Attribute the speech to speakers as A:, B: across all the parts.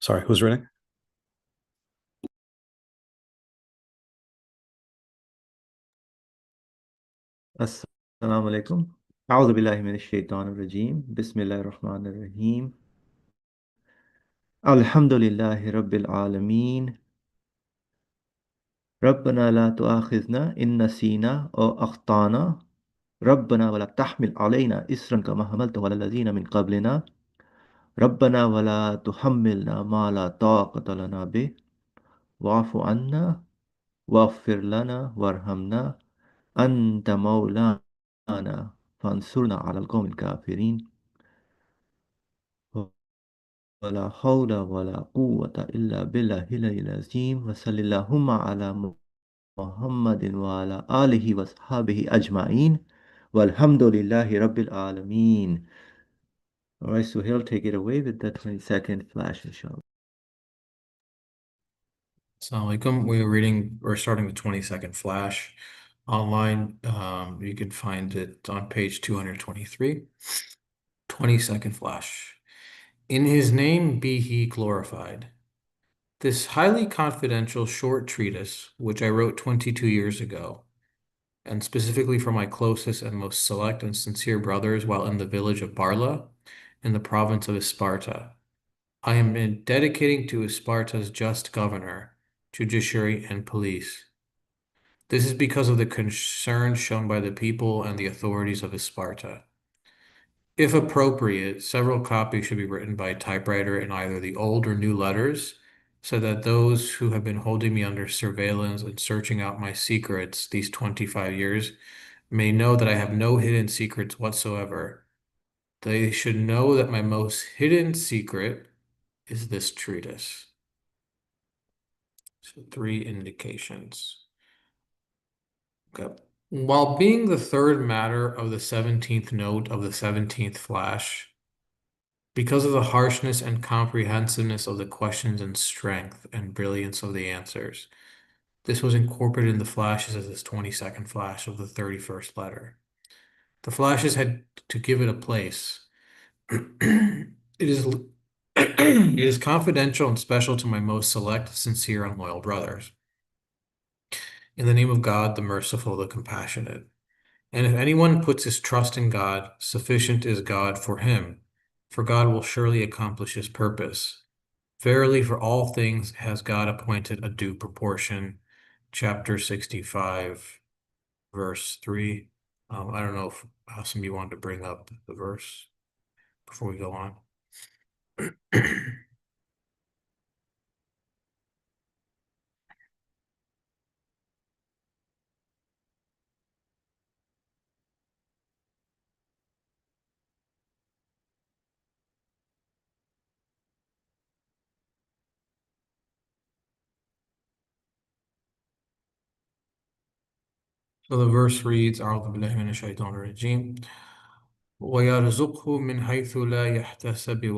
A: Sorry, who's reading?
B: السلام عليكم. أعوذ بالله من الشيطان الرجيم. بسم الله الرحمن الرحيم. الحمد لله رب العالمين. ربنا لا تؤاخذنا إن نسينا أو أخطأنا. ربنا ولا تحمل علينا إسرا كما حملته على الذين من قبلنا. ربنا ولا تحملنا ما لا طاقة لنا به. واعف عنا واغفر لنا وارحمنا. أنت مولانا فانصرنا على القوم الكافرين. ولا حول ولا قوة إلا بالله العلي العظيم. وصلى اللهم على محمد وعلى آله وصحبه أجمعين والحمد لله رب العالمين. All right, so he'll take it away with the 20-second flash, inshallah.
C: Assalamu alaikum. We're starting the 20-second flash online. You can find it on page 223. 20-second flash. In his name be he glorified. This highly confidential short treatise, which I wrote 22 years ago, and specifically for my closest and most select and sincere brothers while in the village of Barla, in the province of Isparta. I am dedicating to Isparta's just governor, judiciary, and police. This is because of the concern shown by the people and the authorities of Isparta. If appropriate, several copies should be written by typewriter in either the old or new letters, so that those who have been holding me under surveillance and searching out my secrets these 25 years may know that I have no hidden secrets whatsoever. They should know that my most hidden secret is this treatise. So 3 indications. Okay. While being the third matter of the 17th note of the 17th flash, because of the harshness and comprehensiveness of the questions and strength and brilliance of the answers, this was incorporated in the flashes as this 22nd flash of the 31st letter. The flashes had to give it a place. It is it is confidential and special to my most select, sincere, and loyal brothers. In the name of God, the merciful, the compassionate. And if anyone puts his trust in God, sufficient is God for him, for God will surely accomplish his purpose. Verily, for all things has God appointed a due proportion. Chapter 65, verse 3. I don't know if some of you wanted to bring up the verse before we go on. So the verse reads, أعوذ بالله من الشيطان الرجيم ويرزقه من حيث لا يحتسب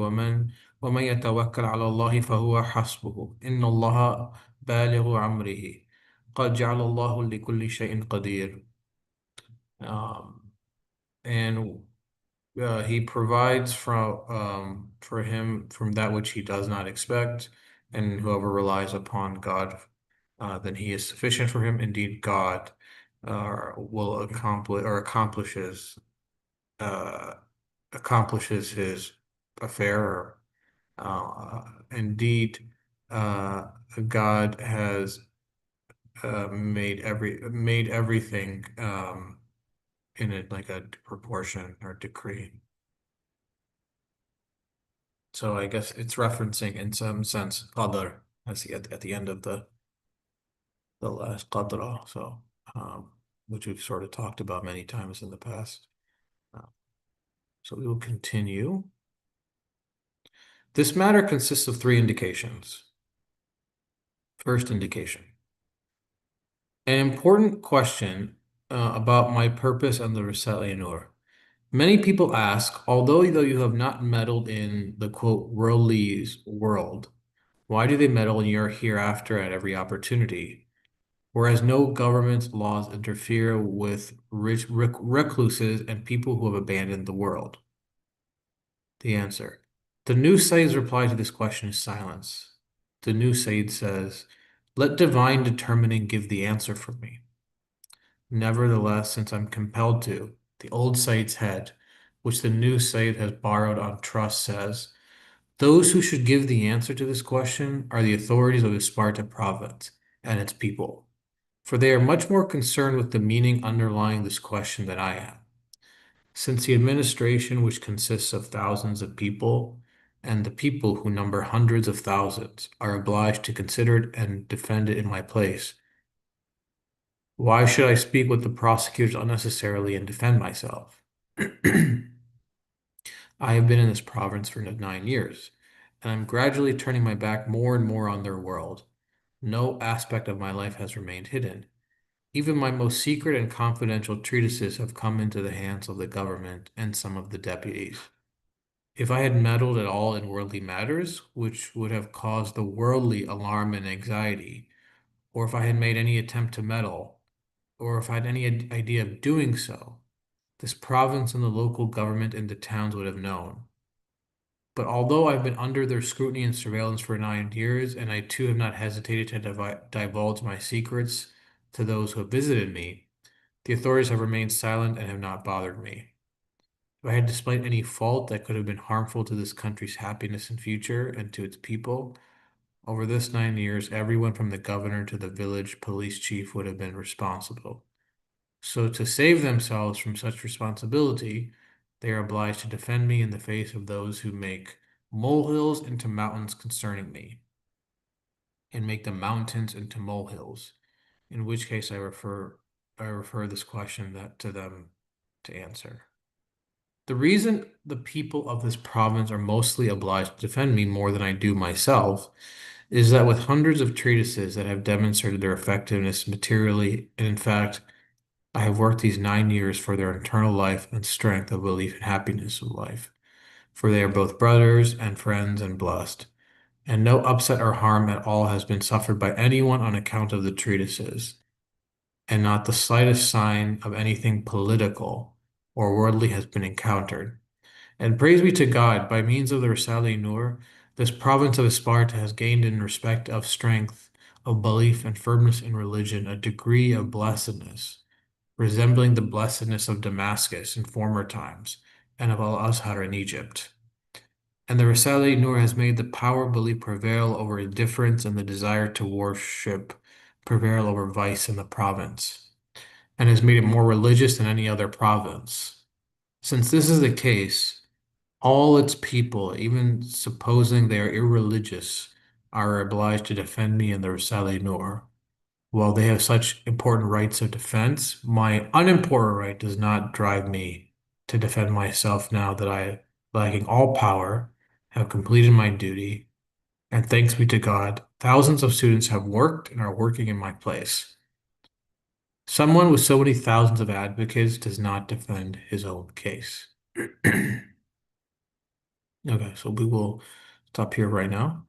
C: ومن يتوكل على الله فهو حسبه إن الله بالغ أمره قد جعل الله لكل شيء قدير. And he provides for him from that which he does not expect, and whoever relies upon God, then he is sufficient for him. Indeed, God will uh, accomplishes his affair. Indeed, uh, God has made everything in it like a proportion or decree. So I guess it's referencing in some sense qadr at the end of the last qadra, so which we've sort of talked about many times in the past. So we will continue. This matter consists of 3 indications. First indication. An important question about my purpose and the Risale Nur. Many people ask, although you have not meddled in the quote worldly's world, why do they meddle in your hereafter at every opportunity? Whereas no government laws interfere with recluses and people who have abandoned the world. The answer. The new Sayyid's reply to this question is silence. The new Sayyid says, "Let divine determining give the answer for me. Nevertheless, since I'm compelled to, the old Sayyid's head, which the new Sayyid has borrowed on trust, says, those who should give the answer to this question are the authorities of the Sparta province and its people, for they are much more concerned with the meaning underlying this question than I am. Since the administration, which consists of thousands of people, and the people who number hundreds of thousands, are obliged to consider it and defend it in my place, why should I speak with the prosecutors unnecessarily and defend myself? I have been in this province for 9 years, and I'm gradually turning my back more and more on their world. No aspect of my life has remained hidden. Even my most secret and confidential treatises have come into the hands of the government and some of the deputies. If I had meddled at all in worldly matters, which would have caused the worldly alarm and anxiety, or if I had made any attempt to meddle, or if I had any idea of doing so, this province and the local government and the towns would have known. But although I've been under their scrutiny and surveillance for 9 years, and I too have not hesitated to divulge my secrets to those who have visited me, the authorities have remained silent and have not bothered me. If I had displayed any fault that could have been harmful to this country's happiness and future and to its people, over this 9 years, everyone from the governor to the village police chief would have been responsible. So to save themselves from such responsibility, they are obliged to defend me in the face of those who make molehills into mountains concerning me, and make the mountains into molehills, in which case I refer this question that to them to answer. The reason the people of this province are mostly obliged to defend me more than I do myself is that with hundreds of treatises that have demonstrated their effectiveness materially, and in fact, I have worked these 9 years for their internal life and strength of belief and happiness of life, for they are both brothers and friends and blessed, and no upset or harm at all has been suffered by anyone on account of the treatises, and not the slightest sign of anything political or worldly has been encountered. And praise be to God, by means of the Risale-i Nur, this province of Sparta has gained in respect of strength, of belief and firmness in religion, a degree of blessedness resembling the blessedness of Damascus in former times and of Al-Azhar in Egypt. And the Risale-i Nur has made the power of belief prevail over indifference and the desire to worship prevail over vice in the province, and has made it more religious than any other province. Since this is the case, all its people, even supposing they are irreligious, are obliged to defend me in the Risale-i Nur. While they have such important rights of defense, my unimportant right does not drive me to defend myself now that I, lacking all power, have completed my duty. And thanks be to God, thousands of students have worked and are working in my place. Someone with so many thousands of advocates does not defend his own case. Okay, so we will stop here right now.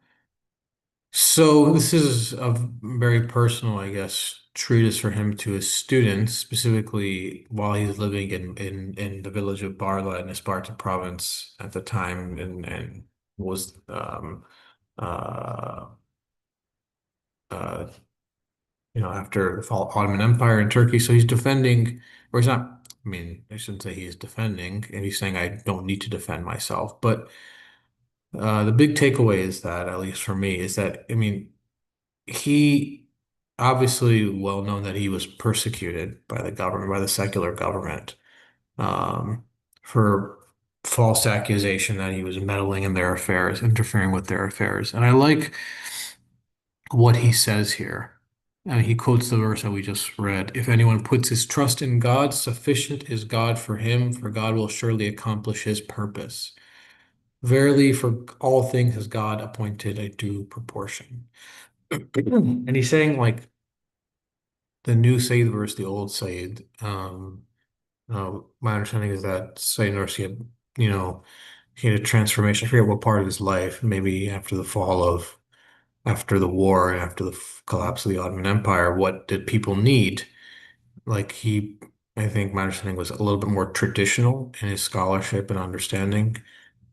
C: So this is a very personal, I guess, treatise for him to his students, specifically while he's living in the village of Barla in the Sparta province at the time, and was uh, uh, after the fall of the Ottoman Empire in Turkey. So he's defending, or he's not. I mean, I shouldn't say he is defending, and he's saying I don't need to defend myself. But the big takeaway is that, at least for me, is that I mean. He obviously well known that he was persecuted by the government, by the secular government, um, for false accusation that he was meddling in their affairs, interfering with their affairs. And I like what he says here. And he quotes the verse that we just read. If anyone puts his trust in God, sufficient is God for him, for God will surely accomplish his purpose. Verily, for all things has God appointed a due proportion. And he's saying like the new Sayyid versus the old Sayyid. My understanding is that Sayyid Nursi had, he had a transformation. I forget what part of his life, maybe after the war and after the collapse of the Ottoman Empire, what did people need? Like I think my understanding was a little bit more traditional in his scholarship and understanding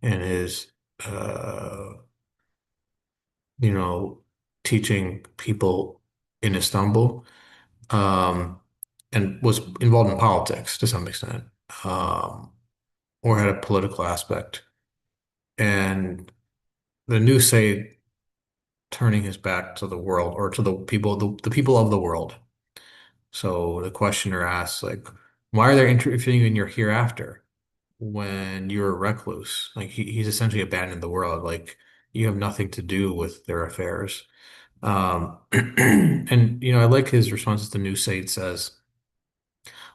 C: and his uh, you know, teaching people in Istanbul, um, and was involved in politics to some extent, um, or had a political aspect. And the news say turning his back to the world or to the people of the world. So the questioner asks, like, why are they interfering in your hereafter when you're a recluse? Like he's essentially abandoned the world. Like you have nothing to do with their affairs. And I like his responses to New Said says,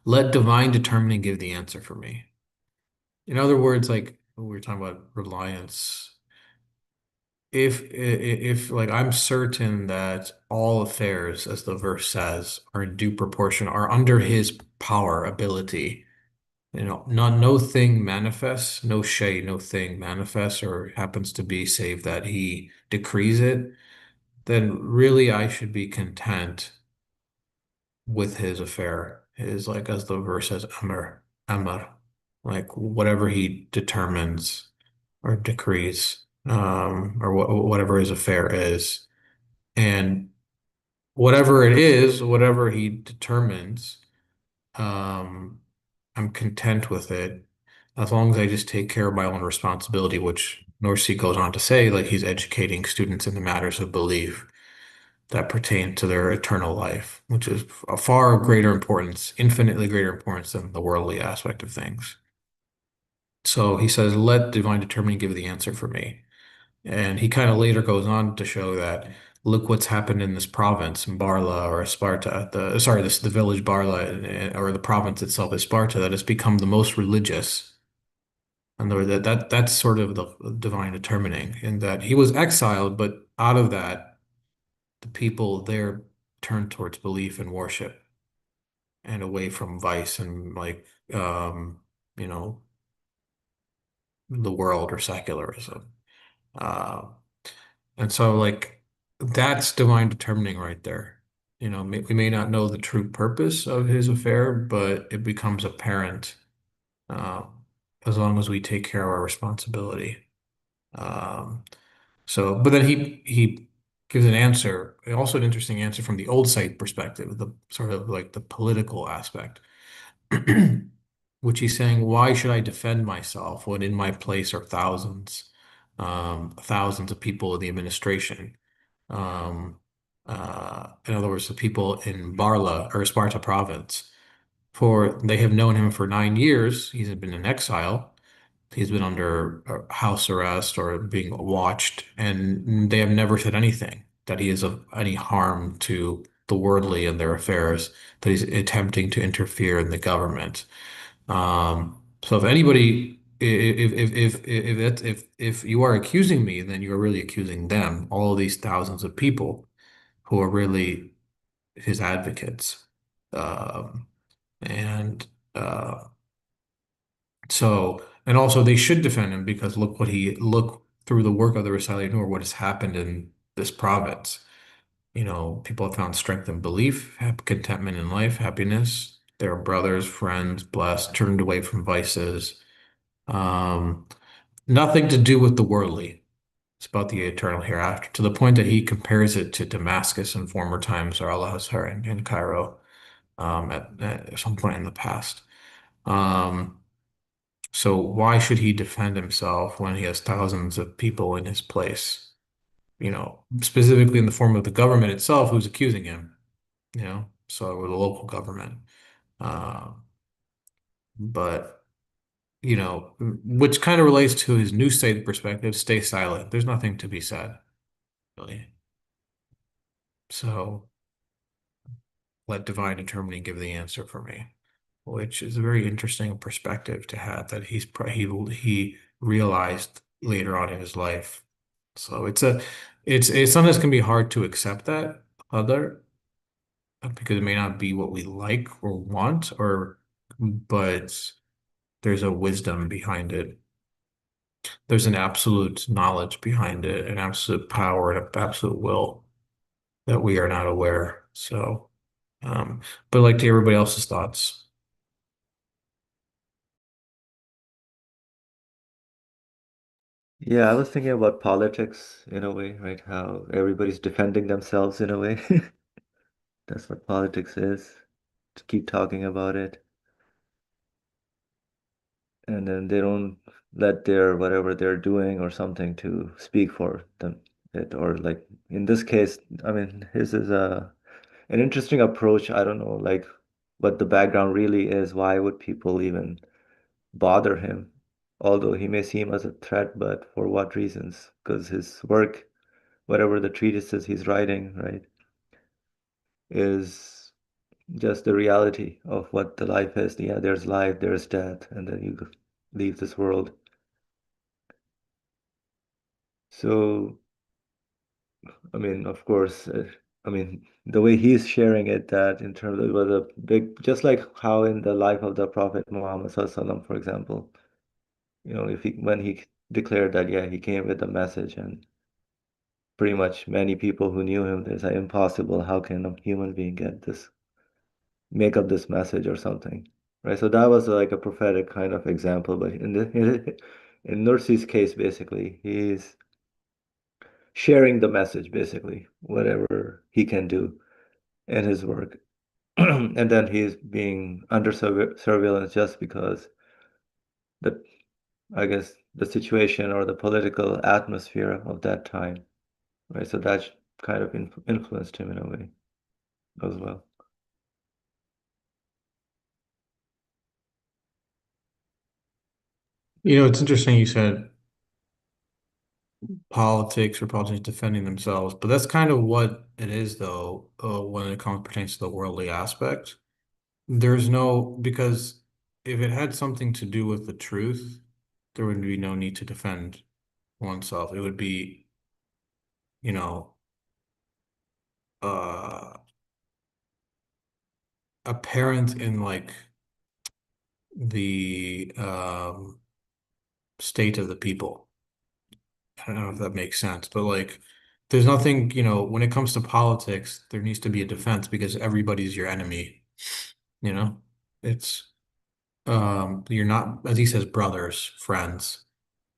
C: "Let divine determining give the answer for me." In other words, like we were talking about reliance. If like I'm certain that all affairs, as the verse says, are in due proportion, are under his power, ability. No thing manifests, no shay, no thing manifests or happens to be save that he decrees it, then really I should be content with his affair. His, like as the verse says, Amr, like whatever he determines or decrees, or whatever his affair is. And whatever it is, whatever he determines, um, I'm content with it as long as I just take care of my own responsibility, which Norcy goes on to say, like he's educating students in the matters of belief that pertain to their eternal life, which is a far greater importance, infinitely greater importance than the worldly aspect of things. So he says, let divine determining give the answer for me. And he kind of later goes on to show that look what's happened in this province, Barla or Sparta, the village Barla, or the province itself is Sparta, that has become the most religious. And that's sort of the divine determining, in that he was exiled, but out of that, the people there turned towards belief and worship and away from vice and like you know, the world or secularism. Uh, And so, like, that's divine determining right there. We may not know the true purpose of his affair, but it becomes apparent as long as we take care of our responsibility. Um, but then he gives an answer, also an interesting answer from the old site perspective, the sort of like the political aspect, which he's saying, why should I defend myself when in my place are thousands of people in the administration? um, in other words, the people in Barla or Sparta province, for they have known him for 9 years. He's been in exile. He's been under house arrest or being watched, and they have never said anything that he is of any harm to the worldly and their affairs, that he's attempting to interfere in the government. So if anybody, if you are accusing me, then you are really accusing them, all of these thousands of people who are really his advocates. Um, and uh, and also they should defend him because look through the work of the Risale-i Nur, what has happened in this province. People have found strength in belief, have contentment in life, happiness. Their brothers, friends, blessed, turned away from vices. Um, Nothing to do with the worldly. It's about the eternal hereafter, to the point that he compares it to Damascus in former times, or Al-Azhar in Cairo, at some point in the past. Um, so why should he defend himself when he has thousands of people in his place? Specifically in the form of the government itself, who's accusing him, so or the local government. Uh, but which kind of relates to his new state perspective, stay silent. There's nothing to be said, really. So let divine determining give the answer for me, which is a very interesting perspective to have that he realized later on in his life. So it sometimes can be hard to accept that other because it may not be what we like or want, but there's a wisdom behind it. There's an absolute knowledge behind it, an absolute power, and an absolute will that we are not aware. So, but like to hear everybody else's thoughts.
B: Yeah, I was thinking about politics in a way, right? How everybody's defending themselves in a way. That's what politics is, to keep talking about it. And then they don't let their whatever they're doing or something to speak for them. It or like in this case, I mean, his is a an interesting approach. I don't know, like what the background really is. Why would people even bother him? Although he may seem as a threat, but for what reasons? Because his work, whatever the treatises he's writing, right, is just the reality of what the life is. Yeah, there's life, there's death, and then you leave this world. So, I mean, of course, I mean, the way he's sharing it, that in terms of the big, just like how in the life of the Prophet Muhammad Sallallahu, for example, if he when he declared that, yeah, he came with a message, and pretty much many people who knew him, they say, impossible. How can a human being get this, make up this message or something, right? So that was like a prophetic kind of example. But in Nursi's case, basically, he's sharing the message, basically, whatever he can do in his work. And then he's being under surveillance just because the, I guess, the situation or the political atmosphere of that time, right? So that kind of influenced him in a way as well.
C: It's interesting you said politics or politicians defending themselves, but that's kind of what it is, though, when it comes pertains to the worldly aspect. There's no, because if it had something to do with the truth, there would be no need to defend oneself. It would be, you know, uh, apparent in like the state of the people. I don't know if that makes sense, but like, there's nothing, when it comes to politics, there needs to be a defense because everybody's your enemy, you know? It's you're not, as he says, brothers, friends,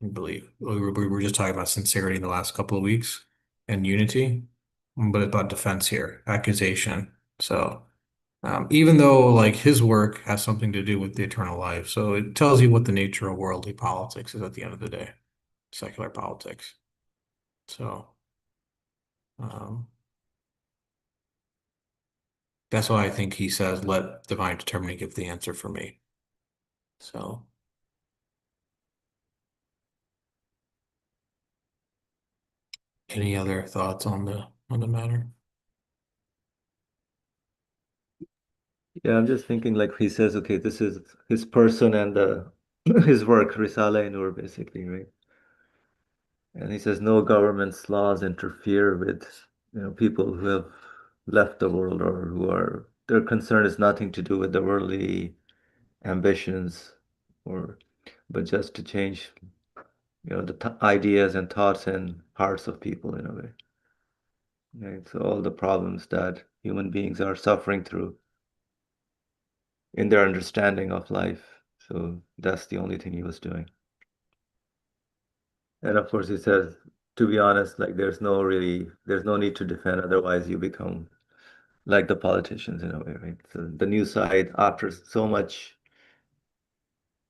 C: I believe. We were just talking about sincerity in the last couple of weeks and unity, but it's about defense here, accusation. So even though like his work has something to do with the eternal life, so it tells you what the nature of worldly politics is at the end of the day, secular politics. So um, that's why I think he says, "Let divine determining give the answer for me." So, any other thoughts on the matter?
B: Yeah, I'm just thinking like he says, okay, this is his person and his work, Risale Nur, basically, right? And he says no government's laws interfere with, people who have left the world or who are their concern is nothing to do with the worldly ambitions or but just to change, the th ideas and thoughts and hearts of people in a way. Right? So all the problems that human beings are suffering through in their understanding of life. So that's the only thing he was doing. And of course, he says, to be honest, like there's no need to defend, otherwise you become like the politicians in a way, right? So the new side, after so much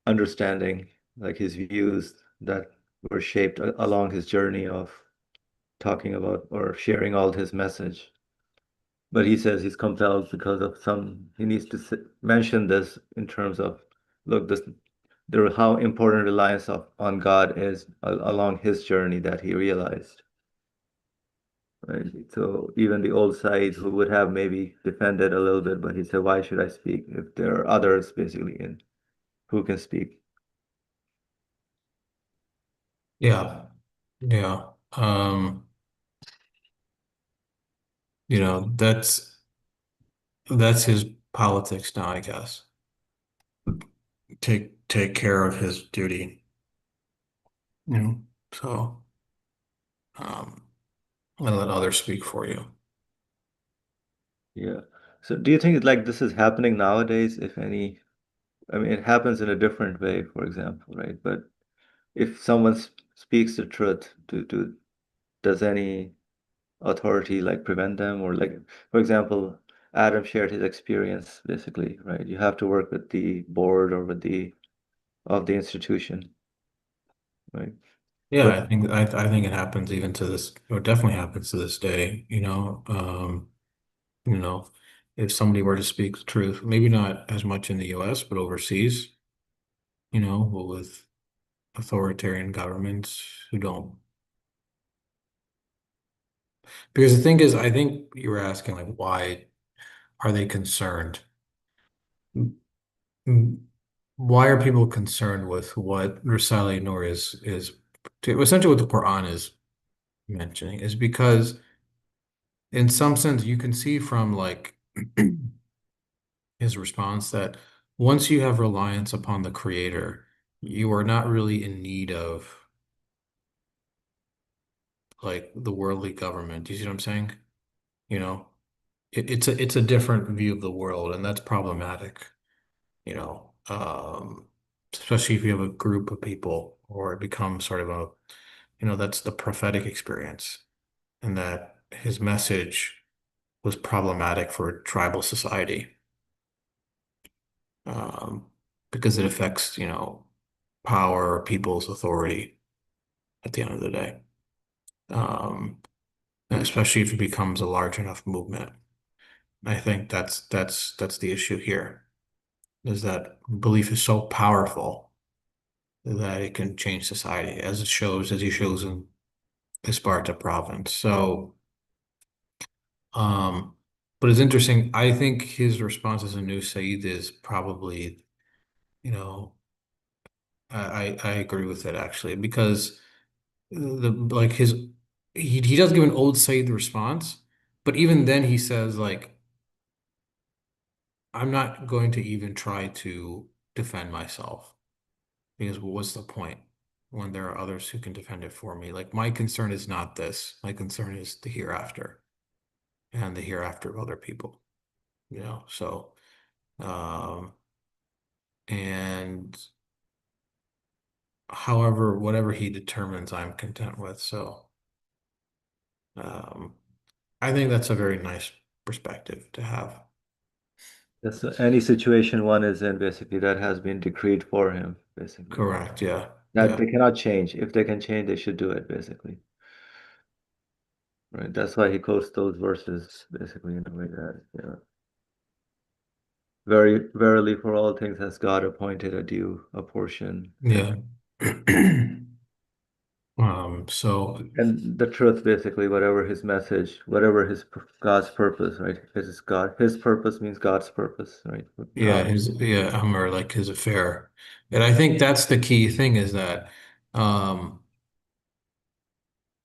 B: understanding, like his views that were shaped along his journey of talking about or sharing all his message. But he says he's compelled because of he needs to mention this in terms of, look, how important reliance on God is along his journey that he realized. Right? So even the old side who would have maybe defended a little bit, but he said, why should I speak if there are others basically in who can speak?
C: Yeah, yeah. That's his politics now, I guess. Take care of his duty, you know. So, um, and let others speak for you.
B: Yeah. So do you think like this is happening nowadays, if any? I mean, it happens in a different way, for example, right? But if someone speaks the truth, does any authority like prevent them, or like, for example, Adam shared his experience basically, right? You have to work with the board or with the of the institution, right?
C: Yeah,
B: But
C: I think it happens even to this, or definitely happens to this day, you know. You know, if somebody were to speak the truth, maybe not as much in the US, but overseas, you know, with authoritarian governments who don't. Because the thing is, I think you were asking like why are they concerned? Mm, Why are people concerned with what Risale Nur is essentially what the Quran is mentioning is because in some sense you can see from like his response that once you have reliance upon the Creator, you are not really in need of like the worldly government. Do you see what I'm saying? You know, it's a different view of the world, and that's problematic, you know, especially if you have a group of people or it becomes sort of a, you know, that's the prophetic experience, and that his message was problematic for tribal society, um, because it affects, you know, power, people's authority at the end of the day. Um, and especially if it becomes a large enough movement. I think that's the issue here, is that belief is so powerful that it can change society, as it shows, as he shows in Sparta province. So, um, but it's interesting. I think his response as a new Sayyid is probably, you know, I agree with it actually because the like his he does give an old Sayyid response, but even then he says like I'm not going to even try to defend myself because what's the point when there are others who can defend it for me? Like my concern is not this. My concern is the hereafter and the hereafter of other people, you know. So, um, and however, whatever he determines, I'm content with. So, um, I think that's a very nice perspective to have.
B: that's any situation one is in, basically, that has been decreed for him, basically.
C: Correct. Yeah.
B: That
C: Yeah.
B: they cannot change. If they can change, they should do it, basically. Right. That's why he quotes those verses, basically, in a way that, very verily for all things has God appointed a due, a portion.
C: Yeah. So
B: And the truth, basically, whatever his message, whatever God's purpose, right? His purpose means God's purpose, right?
C: yeah, Hummer, like his affair. And I think that's the key thing is that um,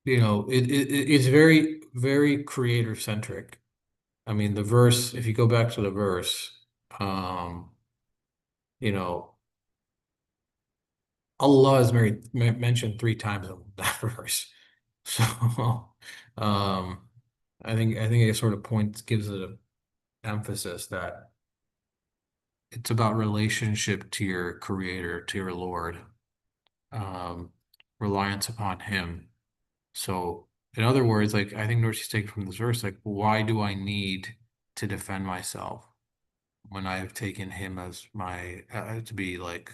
C: you know, it's very, very creator centric. I mean, the verse, if you go back to the verse, um, you know, Allah is mentioned three times in that verse. So um I think it sort of points gives it a emphasis that it's about relationship to your creator, to your Lord, um, reliance upon him. So, in other words, like I think Dorsey's taken from this verse, like, why do I need to defend myself when I have taken him as my to be like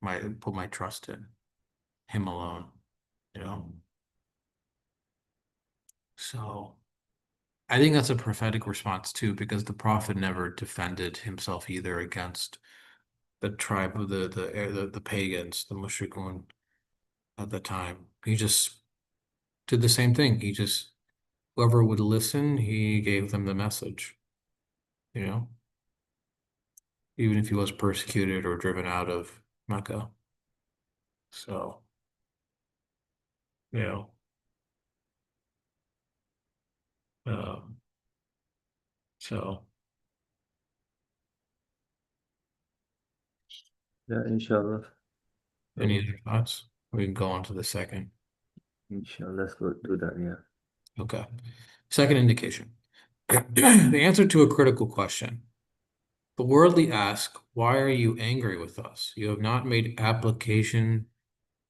C: my put my trust in him alone, you know? So I think that's a prophetic response too, because the prophet never defended himself either against the tribe of the pagans, the mushrikun at the time. He just did the same thing. He just whoever would listen, he gave them the message, you know, even if he was persecuted or driven out of Mecca. So, you know, um, so
B: Yeah, inshallah.
C: any
B: So,
C: other thoughts? We can go on to the second.
B: inshallah, let's go do that. Yeah.
C: Okay. Second indication. The answer to a critical question. The worldly ask, why are you angry with us? You have not made application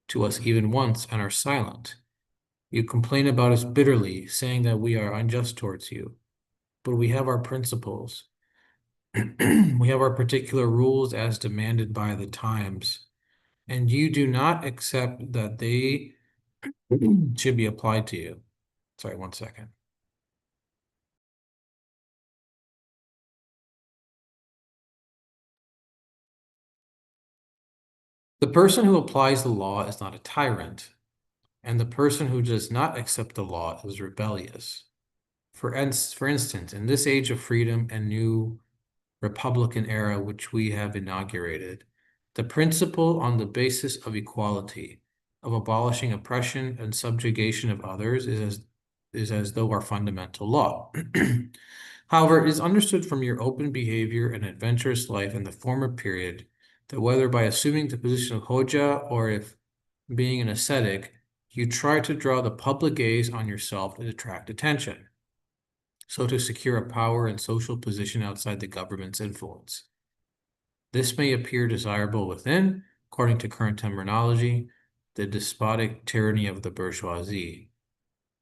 C: to us even once and are silent. You complain about us bitterly, saying that we are unjust towards you. But we have our principles. We have our particular rules as demanded by the times, and you do not accept that they should be applied to you. Sorry, one second. The person who applies the law is not a tyrant, and the person who does not accept the law is rebellious. For instance, in this age of freedom and new Republican era which we have inaugurated, the principle on the basis of equality, of abolishing oppression and subjugation of others is as though our fundamental law. However, it is understood from your open behavior and adventurous life in the former period that whether by assuming the position of Hoja or if being an ascetic, you try to draw the public gaze on yourself and attract attention, so to secure a power and social position outside the government's influence. This may appear desirable within, according to current terminology, the despotic tyranny of the bourgeoisie.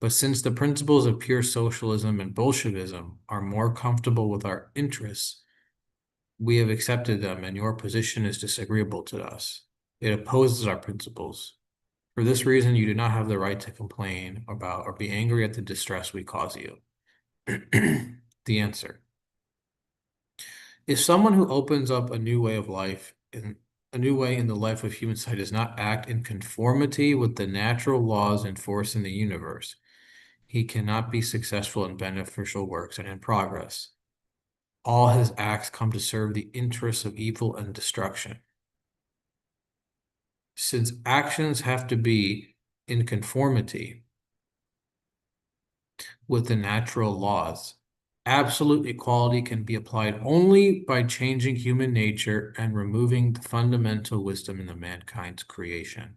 C: But since the principles of pure socialism and Bolshevism are more comfortable with our interests, we have accepted them, and your position is disagreeable to us. It opposes our principles. For this reason, you do not have the right to complain about or be angry at the distress we cause you. The answer. If someone who opens up a new way of life in a new way in the life of human society does not act in conformity with the natural laws in force in the universe, he cannot be successful in beneficial works and in progress. All his acts come to serve the interests of evil and destruction. Since actions have to be in conformity with the natural laws, absolute equality can be applied only by changing human nature and removing the fundamental wisdom in the mankind's creation.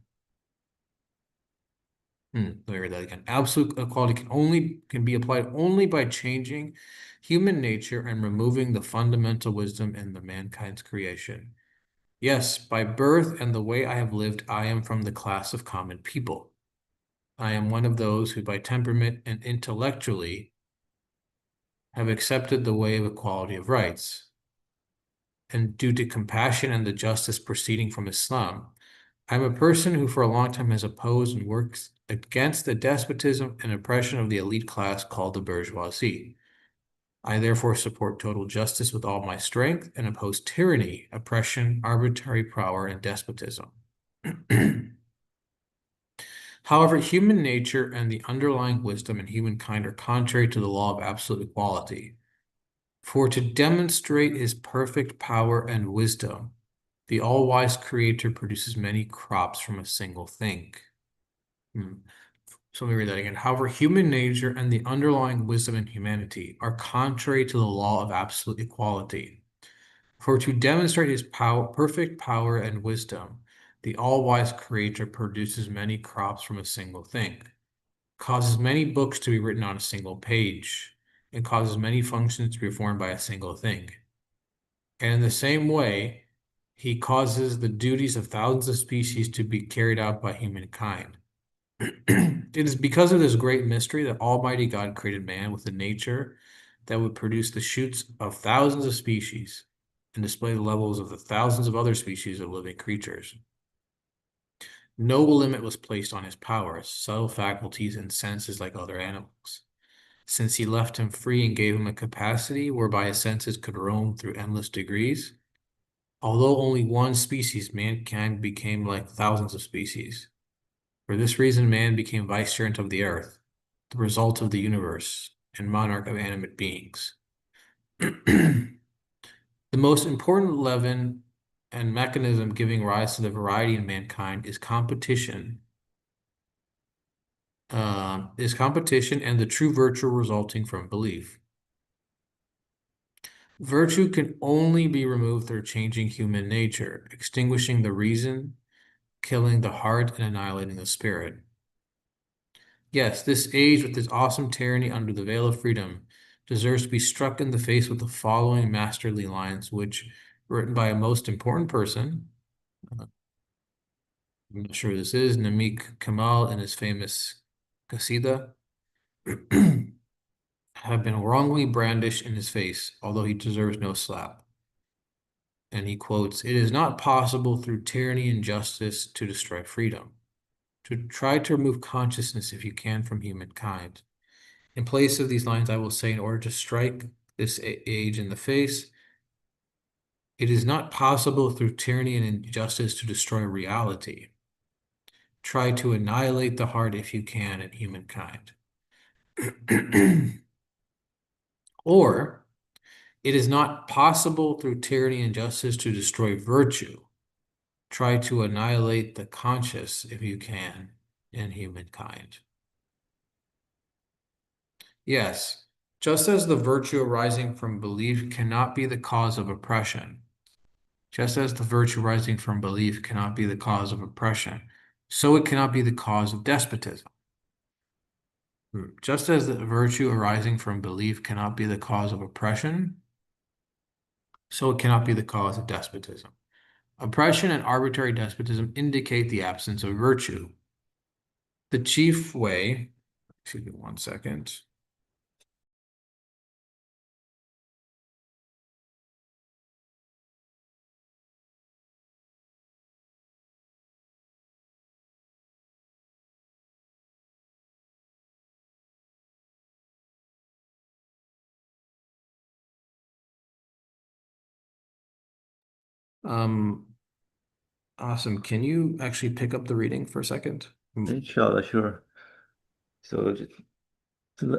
C: Let me read that again. Absolute equality can be applied only by changing human nature and removing the fundamental wisdom in the mankind's creation. Yes, by birth and the way I have lived, I am from the class of common people. I am one of those who by temperament and intellectually have accepted the way of equality of rights. And due to compassion and the justice proceeding from Islam, I'm a person who for a long time has opposed and works against the despotism and oppression of the elite class called the bourgeoisie. I therefore support total justice with all my strength and oppose tyranny, oppression, arbitrary power, and despotism. However, human nature and the underlying wisdom in humankind are contrary to the law of absolute equality. For to demonstrate his perfect power and wisdom, the all-wise creator produces many crops from a single thing. So let me read that again. However, human nature and the underlying wisdom in humanity are contrary to the law of absolute equality. For to demonstrate his perfect power and wisdom, the all-wise creator produces many crops from a single thing, causes many books to be written on a single page, and causes many functions to be performed by a single thing. And in the same way, he causes the duties of thousands of species to be carried out by humankind. It is because of this great mystery that Almighty God created man with a nature that would produce the shoots of thousands of species and display the levels of the thousands of other species of living creatures. No limit was placed on his powers, subtle faculties, and senses like other animals, since he left him free and gave him a capacity whereby his senses could roam through endless degrees. Although only one species, mankind became like thousands of species. For this reason, man became vicegerent of the earth, the result of the universe, and monarch of animate beings. The most important leaven and mechanism giving rise to the variety in mankind is competition. And the true virtue resulting from belief. Virtue can only be removed through changing human nature, extinguishing the reason, killing the heart, and annihilating the spirit. Yes, this age with its awesome tyranny under the veil of freedom deserves to be struck in the face with the following masterly lines, which written by a most important person, I'm not sure who this is, Namik Kamal in his famous Qasida, have been wrongly brandished in his face, although he deserves no slap. And he quotes, "It is not possible through tyranny and justice to destroy freedom. To try to remove consciousness if you can from humankind." In place of these lines, I will say, in order to strike this age in the face, it is not possible through tyranny and injustice to destroy reality. Try to annihilate the heart if you can in humankind. Or, it is not possible through tyranny and justice to destroy virtue. Try to annihilate the conscious if you can in humankind. Yes, just as the virtue arising from belief cannot be the cause of oppression, just as the virtue arising from belief cannot be the cause of oppression, so it cannot be the cause of despotism. Just as the virtue arising from belief cannot be the cause of oppression, so it cannot be the cause of despotism. Oppression and arbitrary despotism indicate the absence of virtue. The chief way, excuse me 1 second. Um, awesome. Can you actually pick up the reading for a second?
B: Inshallah, sure. So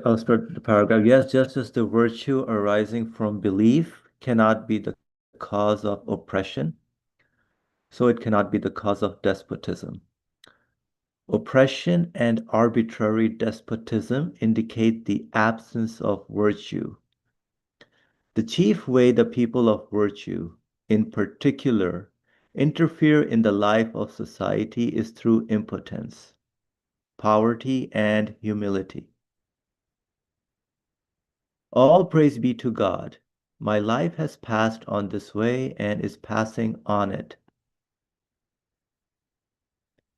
B: I'll start the paragraph. Yes, just as the virtue arising from belief cannot be the cause of oppression, so it cannot be the cause of despotism. Oppression and arbitrary despotism indicate the absence of virtue. The chief way the people of virtue, in particular, interfere in the life of society is through impotence, poverty, and humility. All praise be to God. My life has passed on this way and is passing on it.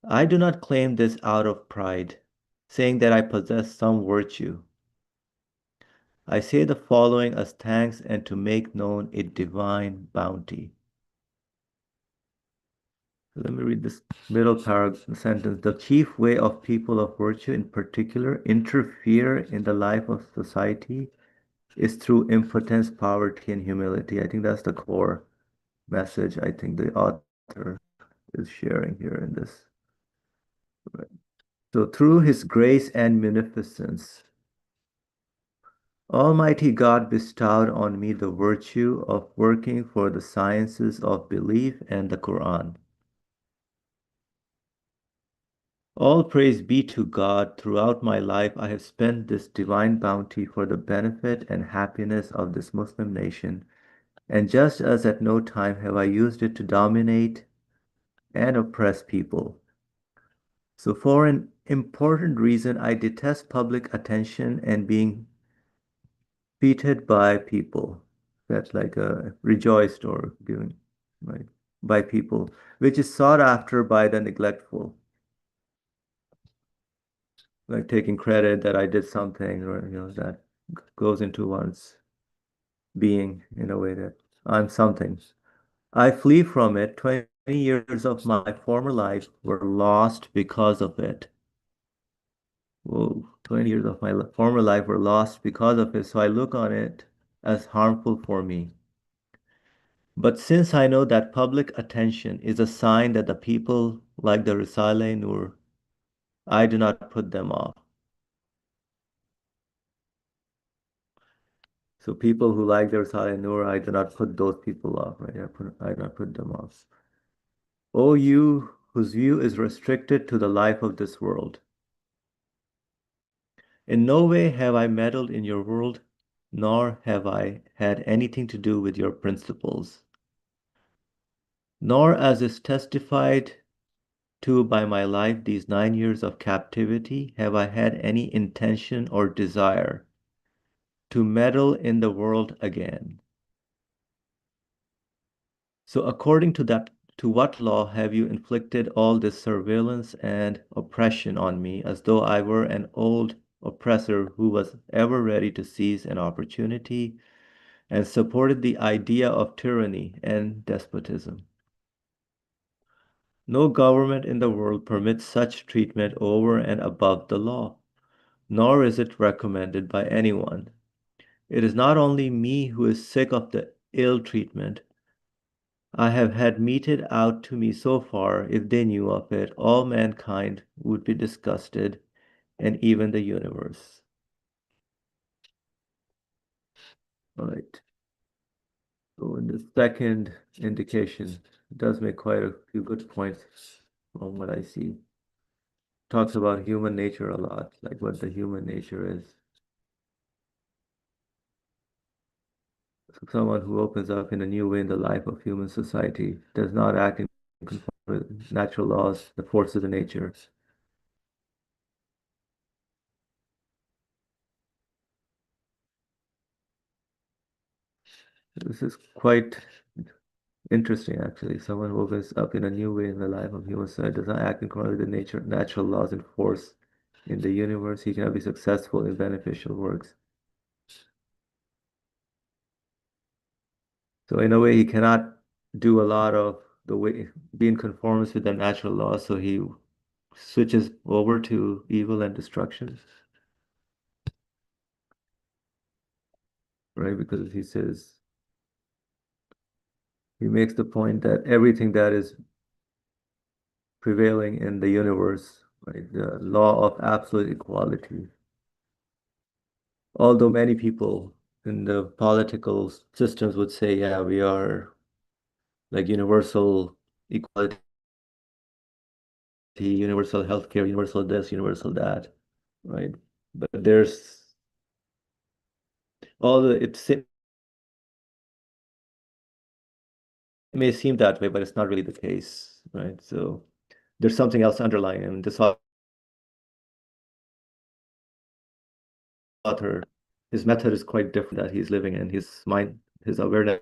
B: I do not claim this out of pride, saying that I possess some virtue. I say the following as thanks and to make known a divine bounty. Let me read this middle paragraph sentence. The chief way of people of virtue, in particular, interfere in the life of society is through impotence, poverty, and humility. I think that's the core message I think the author is sharing here in this. Right. So, through his grace and munificence, Almighty God bestowed on me the virtue of working for the sciences of belief and the Quran. All praise be to God. Throughout my life, I have spent this divine bounty for the benefit and happiness of this Muslim nation, and just as at no time have I used it to dominate and oppress people. So, for an important reason, I detest public attention and being feted by people. That's like rejoiced or given right, by people, which is sought after by the neglectful, like taking credit that I did something, or that goes into one's being in a way that I'm something. I flee from it. 20 years of my former life were lost because of it. Whoa, 20 years of my former life were lost because of it, so I look on it as harmful for me. But since I know that public attention is a sign that the people like the Risale Nur, I do not put them off. So people who like the Risale Nur, I do not put those people off, right? I do not put them off. O you whose view is restricted to the life of this world. In no way have I meddled in your world, nor have I had anything to do with your principles. Nor, as is testified to by my life these 9 years of captivity, have I had any intention or desire to meddle in the world again. So according to that To what law have you inflicted all this surveillance and oppression on me, as though I were an old oppressor who was ever ready to seize an opportunity and supported the idea of tyranny and despotism? No government in the world permits such treatment over and above the law, nor is it recommended by anyone. It is not only me who is sick of the ill treatment I have had meted out to me so far. If they knew of it, all mankind would be disgusted, and even the universe. All right. So in the second indication, it does make quite a few good points from what I see. Talks about human nature a lot, like what the human nature is. So someone who opens up in a new way in the life of human society does not act in conformity with natural laws, the forces of nature. This is quite interesting, actually. Someone who opens up in a new way in the life of human society does not act in accordance with the nature, natural laws and force in the universe. He cannot be successful in beneficial works. So in a way, he cannot do a lot of the way be in conformance with the natural laws. So he switches over to evil and destruction, right? Because he says he makes the point that everything that is prevailing in the universe, right, the law of absolute equality. Although many people in the political systems would say, yeah, we are like universal equality, universal healthcare, universal this, universal that, right? But there's all the, it may seem that way, but it's not really the case, right? So there's something else underlying. And this author, his method is quite different that he's living in. His mind, his awareness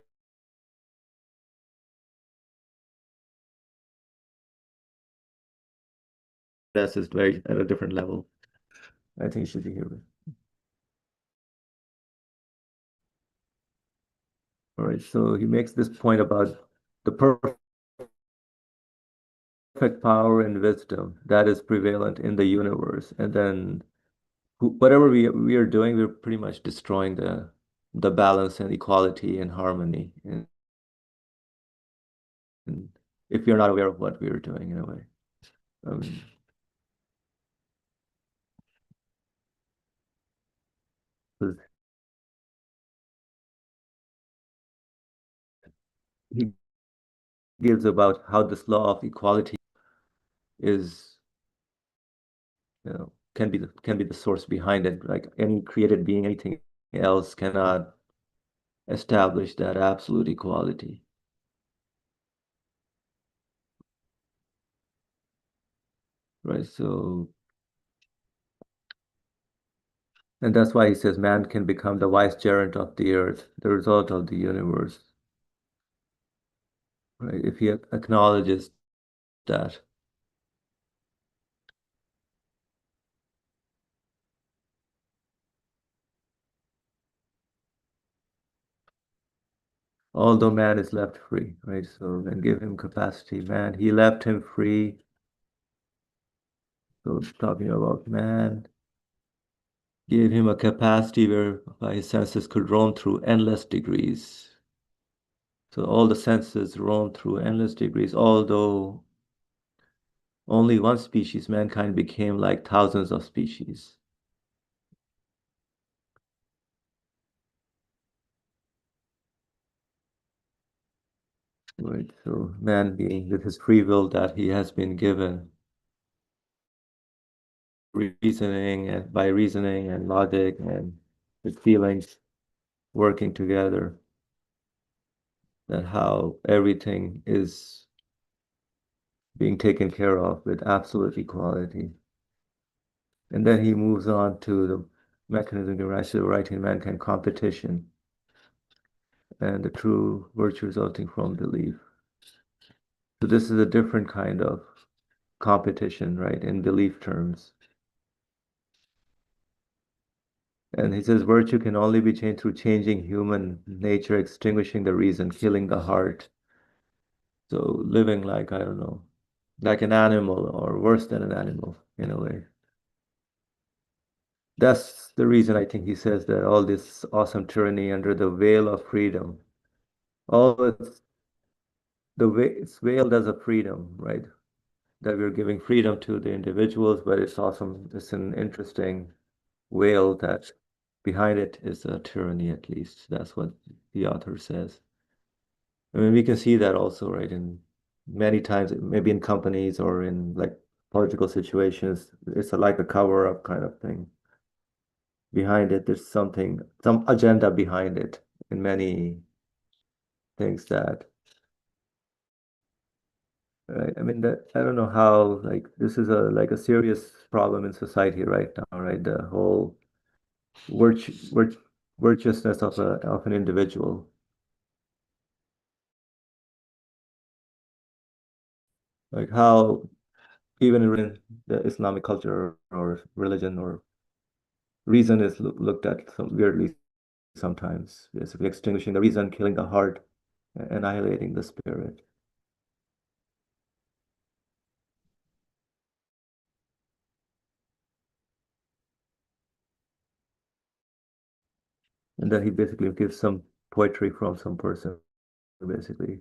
B: is very at a different level. I think you should be here. All right, so he makes this point about the perfect power and wisdom that is prevalent in the universe, and then whatever we are doing, we're pretty much destroying the balance and equality and harmony. And if you're not aware of what we are doing, in a way, um, he gives about how this law of equality is, can be the source behind it. Like any created being, anything else cannot establish that absolute equality. Right. So, and that's why he says man can become the vicegerent of the earth, the result of the universe. Right. If he acknowledges that. Although man is left free, right? So then give him capacity. Man, he left him free. So talking about man, gave him a capacity whereby his senses could roam through endless degrees. So all the senses roam through endless degrees, although only one species, mankind became like thousands of species. Right. So man being with his free will that he has been given, reasoning and by reasoning and logic and his feelings working together, that how everything is being taken care of with absolute equality. And then he moves on to the mechanism of right in mankind competition and the true virtue resulting from belief. So this is a different kind of competition, right, in belief terms. And he says virtue can only be changed through changing human nature, extinguishing the reason, killing the heart. So living like, I don't know, like an animal or worse than an animal in a way. That's the reason I think he says that all this awesome tyranny under the veil of freedom, all it's it's veiled as a freedom, right? That we're giving freedom to the individuals, but it's awesome. It's an interesting veil that behind it is a tyranny, at least. That's what the author says. I mean, we can see that also, right, in many times, maybe in companies or in like political situations. It's like a cover-up kind of thing. Behind it, there's something, some agenda behind it in many things that, right? I mean, that I don't know how, like, this is a like a serious problem in society right now, right? The whole virtuousness of an individual, like how even in the Islamic culture or religion or reason is looked at some weirdly sometimes, basically extinguishing the reason, killing the heart, annihilating the spirit. And then he basically gives some poetry from some person, basically,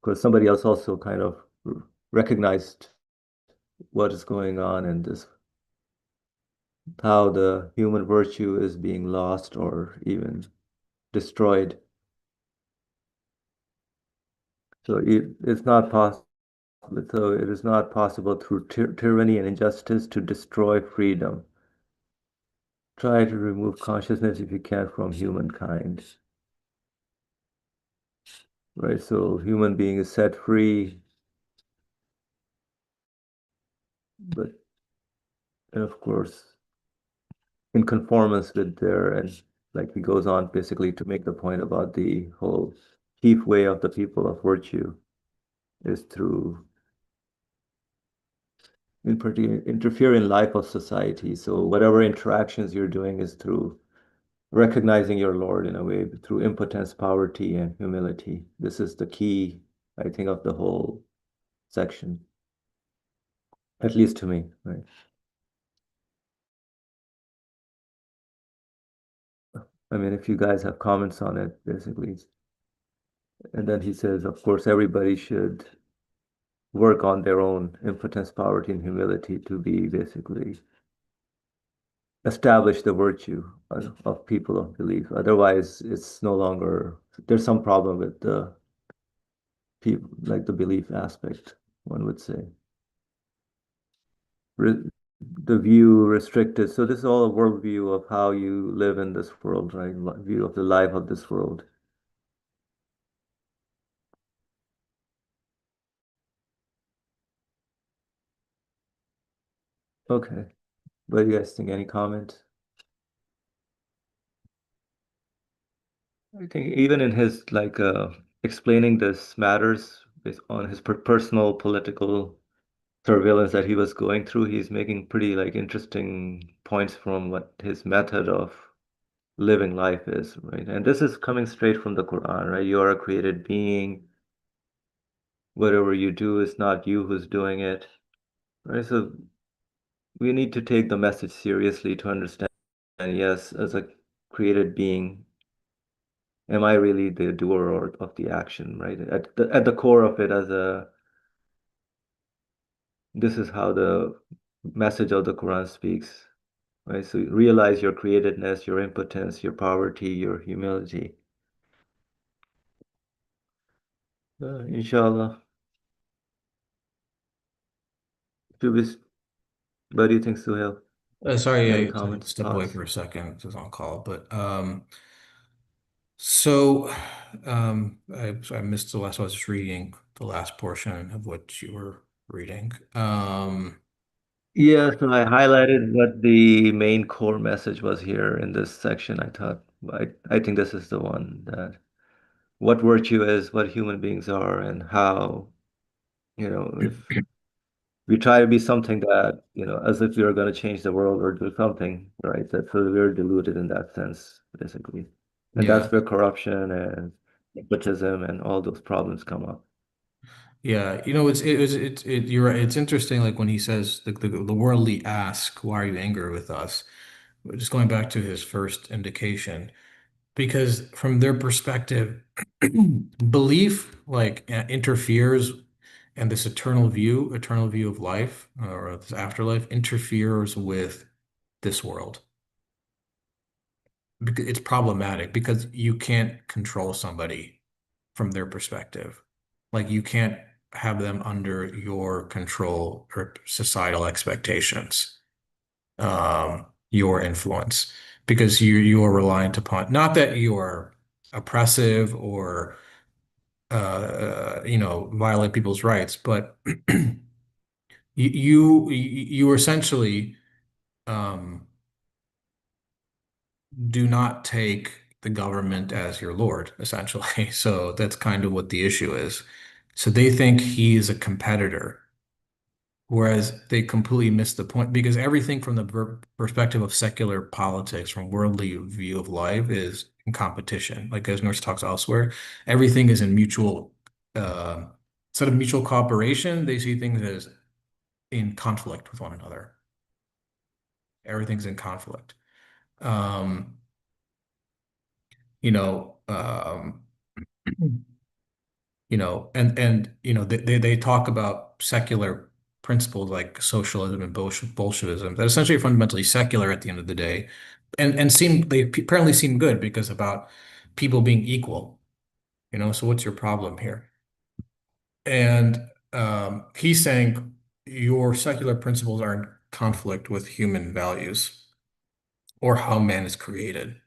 B: because somebody else also kind of recognized what is going on and this how the human virtue is being lost or even destroyed. So it's not possible. So it is not possible through tyranny and injustice to destroy freedom. Try to remove consciousness if you can from humankind. Right? So human being is set free, but and of course in conformance with their and like he goes on basically to make the point about the whole chief way of the people of virtue is through in particular interfere in life of society. So whatever interactions you're doing is through recognizing your Lord in a way through impotence, poverty, and humility. This is the key, I think, of the whole section, at least to me, right? I mean, if you guys have comments on it, basically. And then he says, of course, everybody should work on their own impotence, poverty, and humility to be basically establish the virtue of people of belief. Otherwise, it's no longer, there's some problem with the people, like the belief aspect, one would say. Re the view restricted. So this is all a worldview of how you live in this world, right? View of the life of this world. Okay. What do you guys think? Any comment? I think even in his like explaining this matters based on his personal political surveillance that he was going through, he's making pretty like interesting points from what his method of living life is, right? And this is coming straight from the Quran, right? You are a created being. Whatever you do is not you who's doing it, right? So we need to take the message seriously to understand, yes, as a created being, am I really the doer of the action, right? At the core of it, as a this is how the message of the Quran speaks, right? So realize your createdness, your impotence, your poverty, your humility. Inshallah. Shubis, what do you think, Suhail?
C: Sorry,
B: Any
C: I had to
B: comments,
C: step away
B: thoughts?
C: for a second. I was on call, but so I missed the last. I was just reading the last portion of what you were reading.
B: Yeah, so I highlighted what the main core message was here in this section. I thought, I think this is the one that what virtue is, what human beings are, and how. If we try to be something that, as if we are going to change the world or do something, right? That so we're deluded in that sense, basically. And
C: Yeah.
B: that's where corruption and nepotism and all those problems come up.
C: Yeah, you're right. It's interesting, like when he says the worldly ask, why are you angry with us? Just going back to his first indication, because from their perspective, belief like interferes, and this eternal view of life or this afterlife interferes with this world. It's problematic because you can't control somebody from their perspective. Like you can't have them under your control or societal expectations, your influence, because you are reliant upon, not that you are oppressive or violate people's rights, but you essentially um, do not take the government as your lord, essentially. So that's kind of what the issue is. So they think he's a competitor, whereas they completely miss the point because everything from the perspective of secular politics, from worldly view of life, is in competition. Like as Norse talks elsewhere, everything is in mutual, uh, instead of mutual cooperation, they see things as in conflict with one another. Everything's in conflict. Um, you know, um, they talk about secular principles like socialism and Bolshevism that essentially are fundamentally secular at the end of the day, and apparently seem good because about people being equal. So what's your problem here? And he's saying your secular principles are in conflict with human values or how man is created.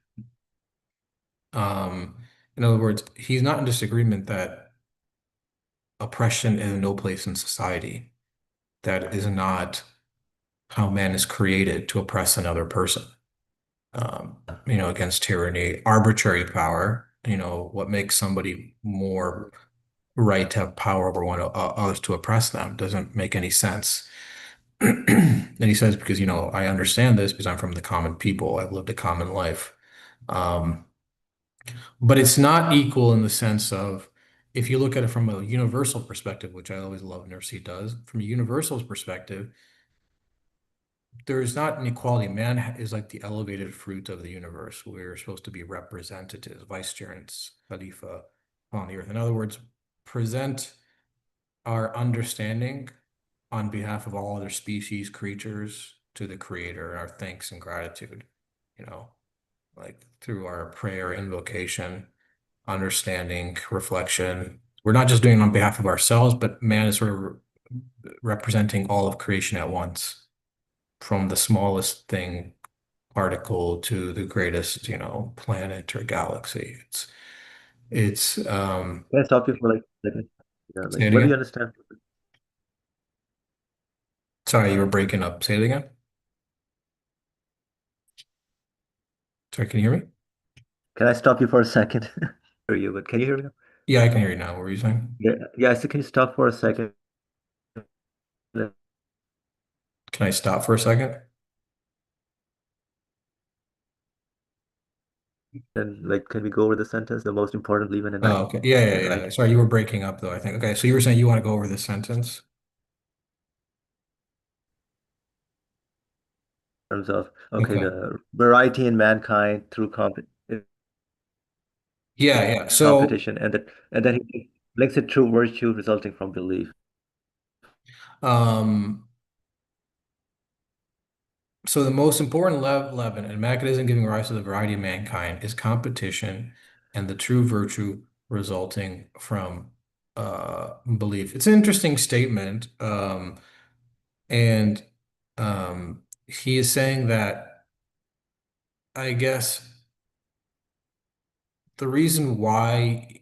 C: Um, in other words, he's not in disagreement that oppression is no place in society. That is not how man is created to oppress another person, against tyranny, arbitrary power, what makes somebody more right to have power over others to oppress them doesn't make any sense. And he says, because, I understand this because I'm from the common people. I've lived a common life. Um, but it's not equal in the sense of, if you look at it from a universal perspective, which I always love Nursi does, from a universal perspective, there is not an equality. Man is like the elevated fruit of the universe. We're supposed to be representatives, vicegerents, Khalifa on the earth. In other words, present our understanding on behalf of all other species, creatures to the Creator, our thanks and gratitude, you know, like through our prayer, invocation, understanding, reflection. We're not just doing it on behalf of ourselves, but man is sort of representing all of creation at once, from the smallest thing, particle, to the greatest, planet or galaxy. It's
B: Can I stop you for like a second? Yeah,
C: say
B: like
C: it
B: what do you
C: again.
B: understand?
C: Sorry, you were breaking up. Say it again. Sorry, can you hear me?
B: Can I stop you for a second? Hear you, but can you hear me now?
C: Yeah, I can hear you now. What were you saying?
B: Yeah, yeah. So can you stop for a second?
C: Can I stop for a second?
B: And like, can we go over the sentence? The most important belief in man,
C: Oh, okay. Yeah, yeah,
B: right?
C: yeah. Sorry, you were breaking up though, I think. Okay, so you were saying you want to go over this sentence?
B: In terms of okay,
C: Okay.
B: the variety in mankind through
C: Yeah, yeah. So,
B: competition, and then he links it to virtue resulting from belief.
C: um, so the most important leaven and mechanism giving rise to the variety of mankind is competition and the true virtue resulting from belief. It's an interesting statement. And he is saying that, I guess, the reason why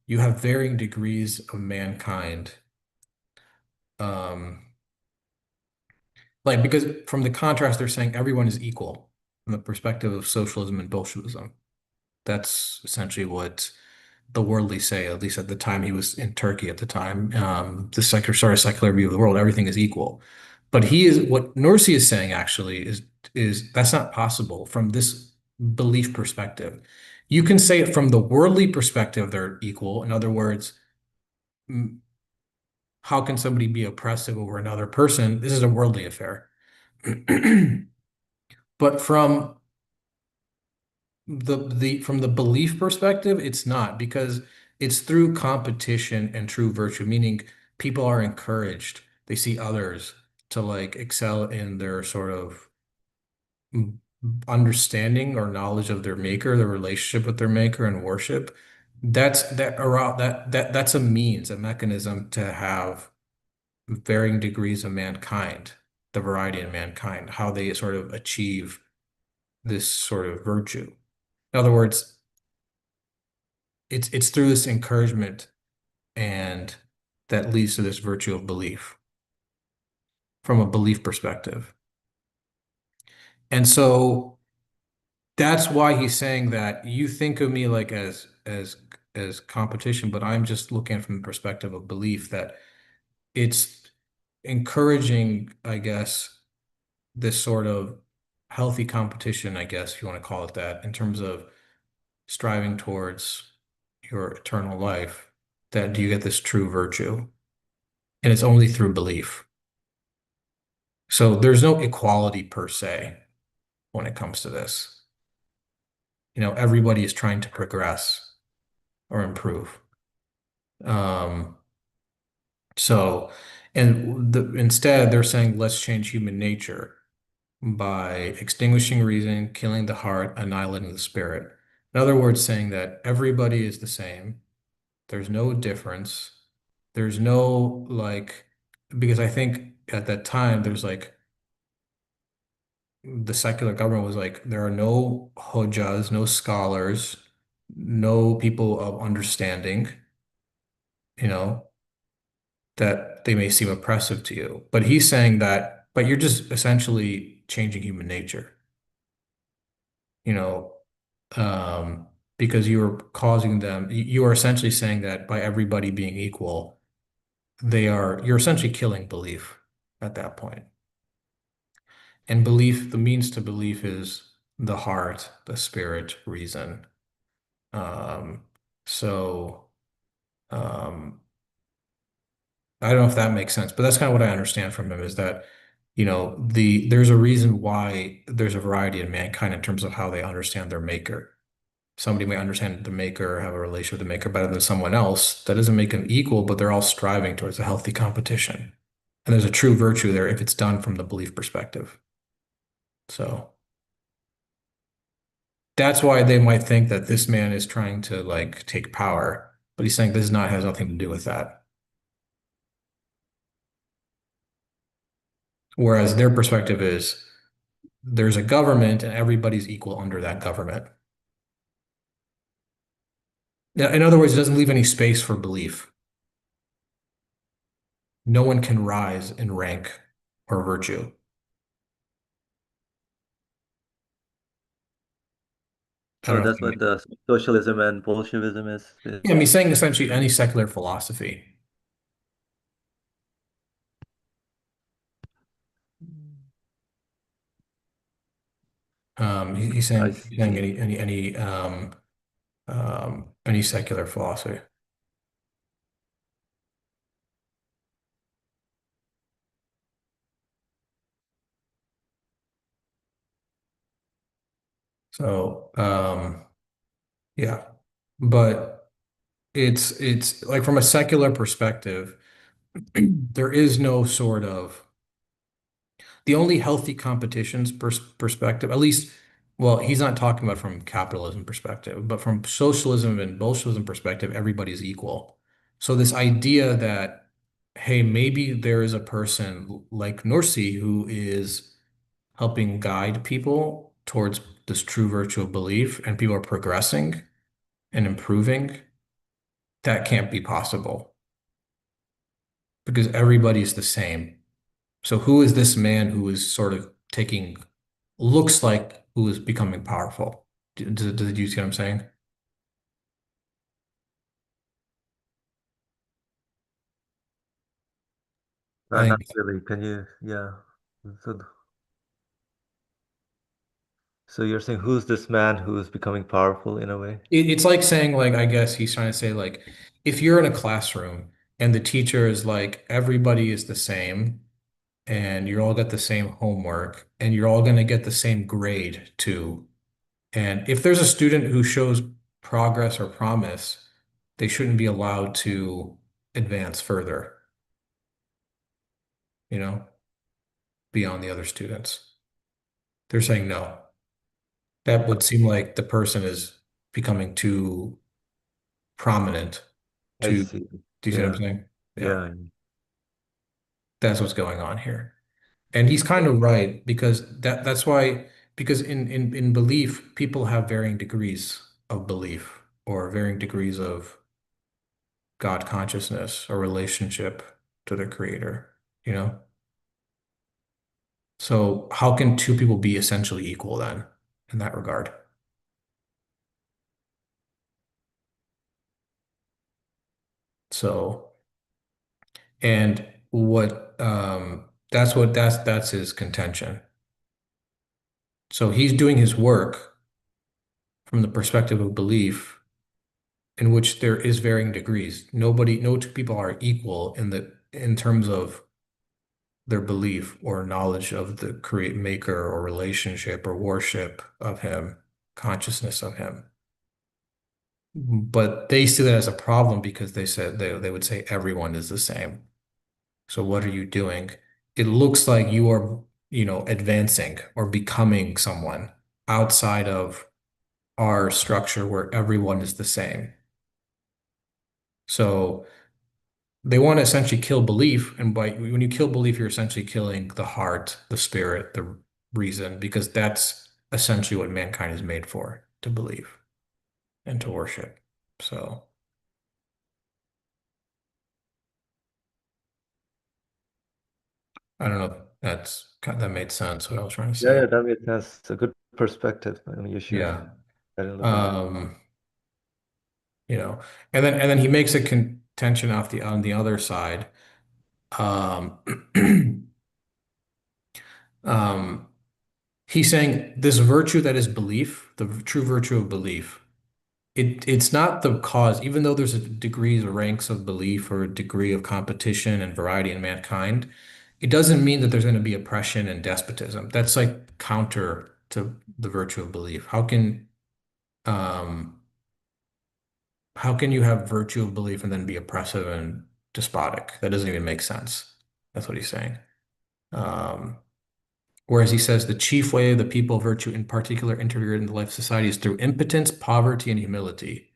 C: you have varying degrees of mankind, um, like because from the contrast, they're saying everyone is equal from the perspective of socialism and Bolshevism. That's essentially what. the worldly say, at least at the time he was in Turkey at the time, the secular view of the world, everything is equal. But what Norsi is saying actually is that's not possible from this belief perspective. You can say it from the worldly perspective, they're equal. In other words, how can somebody be oppressive over another person? This is a worldly affair. But from the belief perspective, it's not because it's through competition and true virtue, meaning people are encouraged. They see others to like excel in their sort of understanding or knowledge of their maker, their relationship with their maker and worship. That's a means, a mechanism to have varying degrees of mankind, the variety in mankind, how they sort of achieve this sort of virtue. In other words, it's through this encouragement and that leads to this virtue of belief from a belief perspective. And so that's why he's saying that you think of me like as competition, but I'm just looking from the perspective of belief that it's encouraging, I guess, this sort of healthy competition, I guess, if you want to call it that, in terms of striving towards your eternal life, that you get this true virtue. And it's only through belief. So there's no equality per se when it comes to this. Everybody is trying to progress or improve. Um, so, instead, they're saying, let's change human nature by extinguishing reason, killing the heart, annihilating the spirit. In other words, saying that everybody is the same. There's no difference. There's no like, because I think at that time, there's like, the secular government was like, there are no hojas, no scholars, no people of understanding, you know, that they may seem oppressive to you. But he's saying that, but you're just essentially changing human nature, you know, um, because you are causing them, you are essentially saying that by everybody being equal, you're essentially killing belief at that point. And belief, the means to belief is the heart, the spirit, reason. Um, so um, I don't know if that makes sense, but that's kind of what I understand from him is that, there's a reason why there's a variety in mankind in terms of how they understand their maker. Somebody may understand the maker, have a relationship with the maker better than someone else. That doesn't make them equal, but they're all striving towards a healthy competition. And there's a true virtue there if it's done from the belief perspective. So that's why they might think that this man is trying to like take power, but he's saying this not has nothing to do with that. Whereas their perspective is there's a government and everybody's equal under that government. Yeah, in other words, it doesn't leave any space for belief. No one can rise in rank or virtue. I
B: So
C: don't know if
B: that's what the socialism and Bolshevism is.
C: yeah, I mean, saying essentially any secular philosophy. He's
B: I
C: saying
B: see.
C: any secular philosophy. So yeah, but it's like from a secular perspective, there is no sort of the only healthy competitions perspective, at least, well, he's not talking about from capitalism perspective, but from socialism and Bolshevism perspective, everybody's equal. So this idea that, hey, maybe there is a person like Nursi who is helping guide people towards this true virtue of belief, and people are progressing and improving, that can't be possible because everybody's the same. So who is this man who is sort of looks like who is becoming powerful? Do you see what I'm saying? I
B: Not
C: think
B: really. Can you? Yeah. So, so you're saying who's this man who's becoming powerful in a way?
C: it's like saying, like, I guess he's trying to say, like, if you're in a classroom and the teacher is like, everybody is the same and you all get the same homework and you're all going to get the same grade too. And if there's a student who shows progress or promise, they shouldn't be allowed to advance further, you know, beyond the other students. They're saying no. That would seem like the person is becoming too prominent
B: I
C: to,
B: see.
C: do you see what I'm
B: Yeah.
C: saying? Yeah,
B: Yeah.
C: that's what's going on here. And he's kind of right because that's why because in belief, people have varying degrees of belief or varying degrees of God consciousness or relationship to their creator, you know? So how can two people be essentially equal then in that regard? So, and what that's his contention. So he's doing his work from the perspective of belief in which there is varying degrees. No two people are equal in terms of their belief or knowledge of the create maker or relationship or worship of him, consciousness of him. But they see that as a problem because they said they would say everyone is the same. So what are you doing? It looks like you are, advancing or becoming someone outside of our structure where everyone is the same. So they want to essentially kill belief, and when you kill belief, you're essentially killing the heart, the spirit, the reason, because that's essentially what mankind is made for, to believe and to worship. So I don't know if that made sense what I was trying to
B: Yeah,
C: say.
B: yeah, that makes sense. It's a good perspective on the issue.
C: Yeah.
B: I didn't look at it.
C: Um, you know, and then he makes a contention on the other side. Um, um, he's saying this virtue that is belief, the true virtue of belief. It's not the cause, even though there's a degrees or ranks of belief or a degree of competition and variety in mankind, it doesn't mean that there's going to be oppression and despotism. That's like counter to the virtue of belief. Um how can you have virtue of belief and then be oppressive and despotic? That doesn't even make sense. That's what he's saying. Um, Whereas he says the chief way the people of virtue in particular interfere in the life of society is through impotence, poverty, and humility.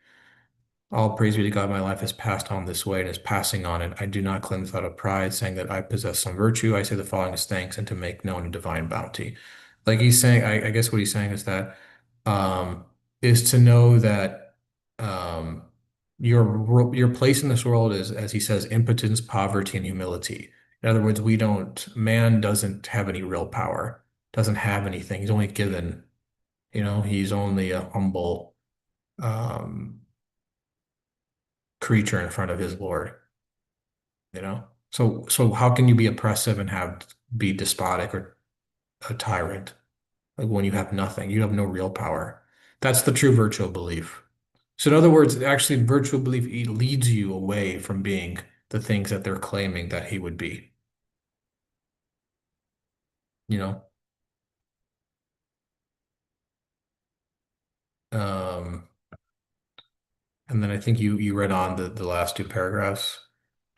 C: All praise be to God, my life has passed on this way and is passing on, and I do not claim this out of pride, saying that I possess some virtue. I say the following is thanks and to make known a divine bounty. Like he's saying, I guess what he's saying is that um, is to know that um, your place in this world is, as he says, impotence, poverty, and humility. In other words, man doesn't have any real power, doesn't have anything. He's only given, he's only a humble um, creature in front of his Lord, you know? So how can you be oppressive and be despotic or a tyrant? Like when you have nothing, you have no real power. That's the true virtue of belief. So in other words, actually virtue of belief leads you away from being the things that they're claiming that he would be, you know? Um, and then I think you read on the last two paragraphs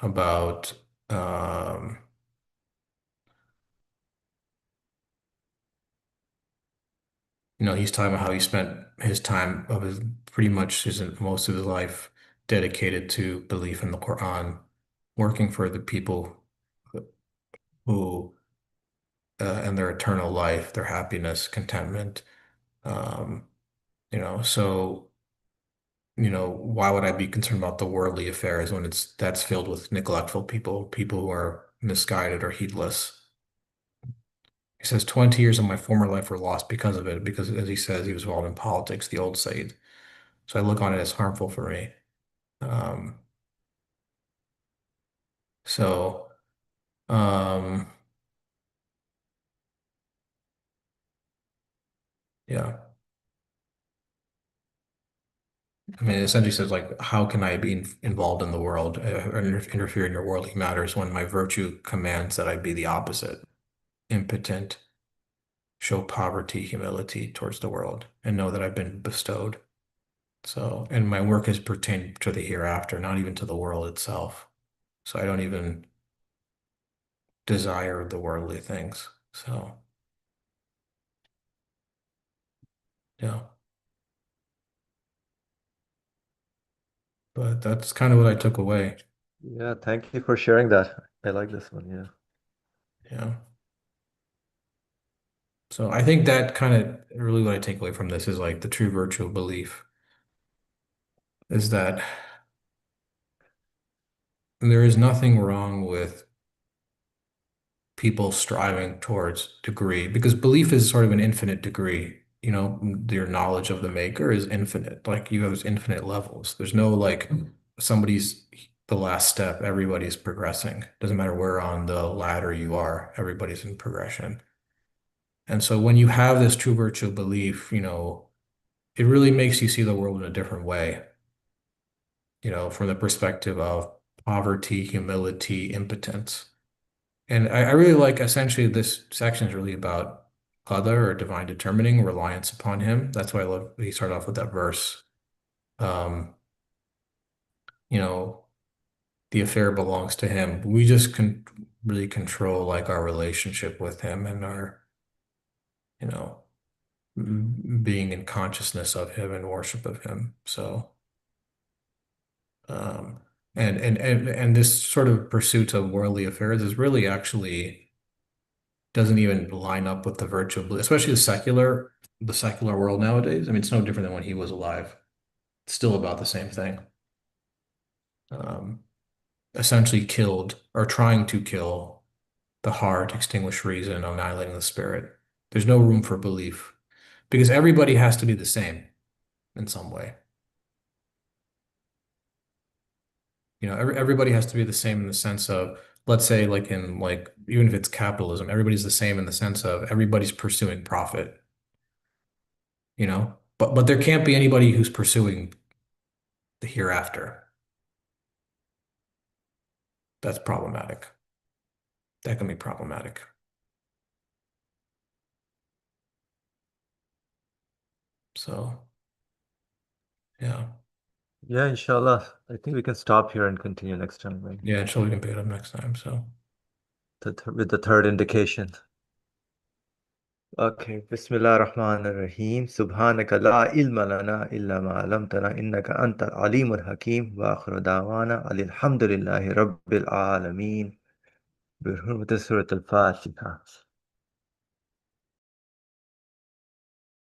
C: about um he's talking about how he spent his time of his pretty much his most of his life dedicated to belief in the Quran, working for the people who and their eternal life, their happiness, contentment. Um, so why would I be concerned about the worldly affairs when that's filled with neglectful people, people who are misguided or heedless? He says 20 years of my former life were lost because of it, because as he says, he was involved in politics, the old Said. So I look on it as harmful for me. Um, so Um, yeah. I mean, it essentially says like, how can I be involved in the world or interfere in your worldly matters when my virtue commands that I be the opposite, impotent, show poverty, humility towards the world, and know that I've been bestowed. So, and my work is pertained to the hereafter, not even to the world itself. So I don't even desire the worldly things. So, yeah, but that's kind of what I took away.
B: Yeah, thank you for sharing that. I like this one. Yeah.
C: Yeah. So I think that kind of really what I take away from this is like the true virtue of belief is that there is nothing wrong with people striving towards degree because belief is sort of an infinite degree. You know, your knowledge of the maker is infinite. Like you have infinite levels. There's no like somebody's the last step. Everybody's progressing. Doesn't matter where on the ladder you are, everybody's in progression. And so when you have this true virtue of belief, you know, it really makes you see the world in a different way, you know, from the perspective of poverty, humility, impotence. And I really like essentially this section is really about qadar or divine determining, reliance upon him. That's why I love he started off with that verse. Um, you know, the affair belongs to him. We just can really control like our relationship with him and our, you know, being in consciousness of him and worship of him. So, um, and this sort of pursuit of worldly affairs is really actually doesn't even line up with the virtue of, especially the secular world nowadays. I mean, it's no different than when he was alive. It's still about the same thing. Um, Essentially killed or trying to kill the heart, extinguish reason, annihilating the spirit. There's no room for belief because everybody has to be the same in some way. You know, everybody has to be the same in the sense of, let's say, like in like even if it's capitalism, everybody's the same in the sense of everybody's pursuing profit, you know? But there can't be anybody who's pursuing the hereafter. That's problematic. That can be problematic. So, yeah.
B: Yeah, inshallah. I think we can stop here and continue next time, right?
C: Yeah, I'm sure we can pick it up next time. So,
B: With the third indication. Okay. Bismillah ar-Rahman ar-Rahim. Subhanaka la ilma lana illa ma alamtana innaka anta al-alimul hakim wa akhiru da'wana alhamdulillahi rabbil alameen. بحرمة سورة الفاتحة.